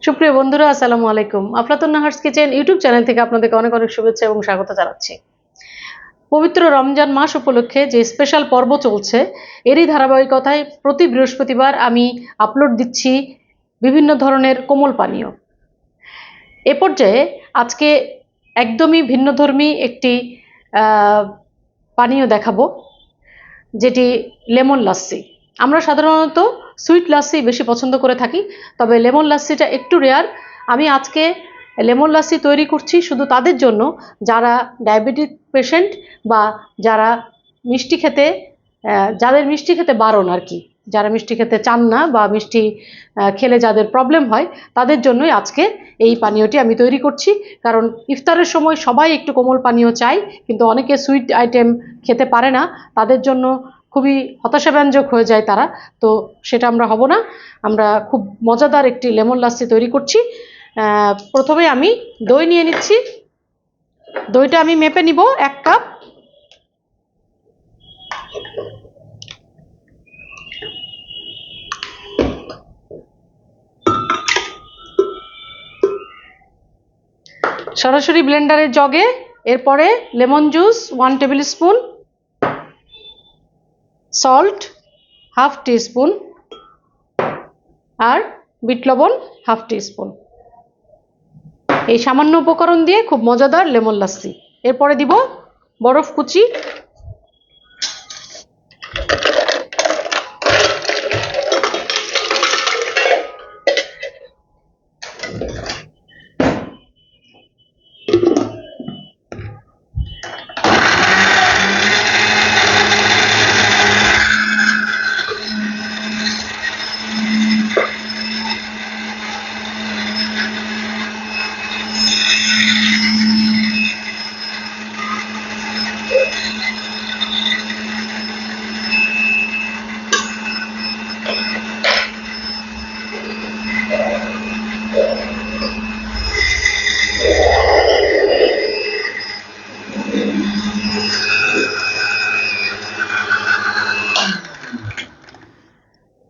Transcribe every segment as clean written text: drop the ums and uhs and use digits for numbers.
সুপ্রিয় বন্ধুরা, আসসালামু আলাইকুম। আফলাতুন নাহার্স কিচেন ইউটিউব চ্যানেল থেকে আপনাদেরকে অনেক অনেক শুভেচ্ছা এবং স্বাগত জানাচ্ছি। পবিত্র রমজান মাস উপলক্ষে যে স্পেশাল পর্ব চলছে, এরই ধারাবাহিকতায় প্রতি বৃহস্পতিবার আমি আপলোড দিচ্ছি বিভিন্ন ধরনের কোমল পানীয়। এ পর্যায়ে আজকে একদমই ভিন্নধর্মী একটি পানীয় দেখাবো, যেটি লেমন লাস্সি। আমরা সাধারণত সুইট লাস্সি বেশি পছন্দ করে থাকি, তবে লেমন লাস্সিটা একটু রেয়ার। আমি আজকে লেমন লাস্সি তৈরি করছি শুধু তাদের জন্য যারা ডায়াবেটিক পেশেন্ট বা যারা মিষ্টি খেতে যাদের মিষ্টি খেতে বারণ আর কি, যারা মিষ্টি খেতে চান না বা মিষ্টি খেলে যাদের প্রবলেম হয় তাদের জন্যই আজকে এই পানীয়টি আমি তৈরি করছি। কারণ ইফতারের সময় সবাই একটু কোমল পানীয় চায়, কিন্তু অনেকে সুইট আইটেম খেতে পারে না, তাদের জন্য খুবই হতাশাব্যঞ্জক হয়ে যায় তারা। তো সেটা আমরা হব না, আমরা খুব মজাদার একটি লেমন লাস্সি তৈরি করছি। প্রথমে আমি দই নিয়ে নিচ্ছি। দইটা আমি মেপে নিব 1 কাপ। সরাসরি ব্লেন্ডারের জগে এরপরে lemon juice 1 tablespoon, salt 1/2 teaspoon আর বিট লবণ 1/2 টিস্পুন। এই সামান্য উপকরণ দিয়ে খুব মজাদার লেমন লাস্সি। এরপরে দিব বরফ কুচি,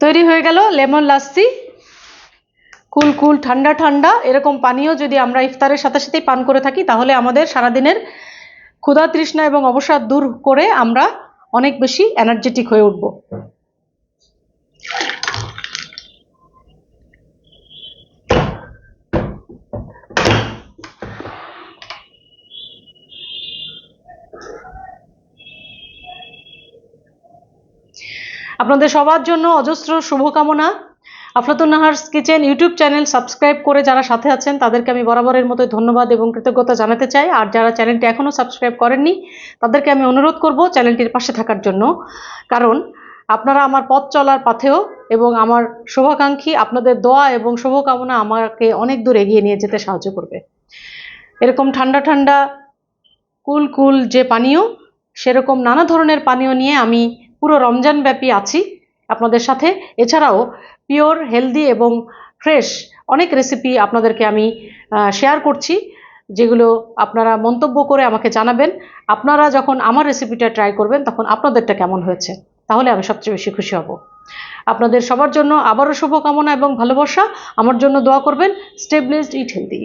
তৈরি হয়ে গেল লেমন লাস্সি। কুল কুল ঠান্ডা ঠান্ডা এরকম পানীয় যদি আমরা ইফতারের সাথে সাথেই পান করে থাকি, তাহলে আমাদের সারাদিনের ক্ষুধা তৃষ্ণা এবং অবসাদ দূর করে আমরা অনেক বেশি এনার্জেটিক হয়ে উঠব। আপনাদের সবার জন্য অজস্র শুভকামনা। Aflatun Nahar's kitchen YouTube channel subscribe করে যারা সাথে আছেন তাদেরকে আমি বরাবরের মতো ধন্যবাদ এবং কৃতজ্ঞতা জানাতে চাই। আর যারা চ্যানেলটি এখনও সাবস্ক্রাইব করেননি তাদেরকে আমি অনুরোধ করব চ্যানেলটির পাশে থাকার জন্য, কারণ আপনারা আমার পথ চলার পথেও এবং আমার শুভাকাঙ্ক্ষী আপনাদের দোয়া এবং শুভকামনা আমাকে অনেক দূর এগিয়ে নিয়ে যেতে সাহায্য করবে। এরকম ঠান্ডা ঠান্ডা কুল কুল যে পানীয়, সেরকম নানা ধরনের পানীয় নিয়ে আমি পুরো রমজান ব্যাপী আছি আপনাদের সাথে। এছাড়াও পিওর হেলদি এবং ফ্রেশ অনেক রেসিপি আপনাদেরকে আমি শেয়ার করছি, যেগুলো আপনারা মন্তব্য করে আমাকে জানাবেন। আপনারা যখন আমার রেসিপিটা ট্রাই করবেন তখন আপনাদেরটা কেমন হয়েছে, তাহলে আমি সবচেয়ে বেশি খুশি হব। আপনাদের সবার জন্য আবারও শুভকামনা এবং ভালোবাসা। আমার জন্য দোয়া করবেন। স্টে ব্লেসড, ইট হেলদি।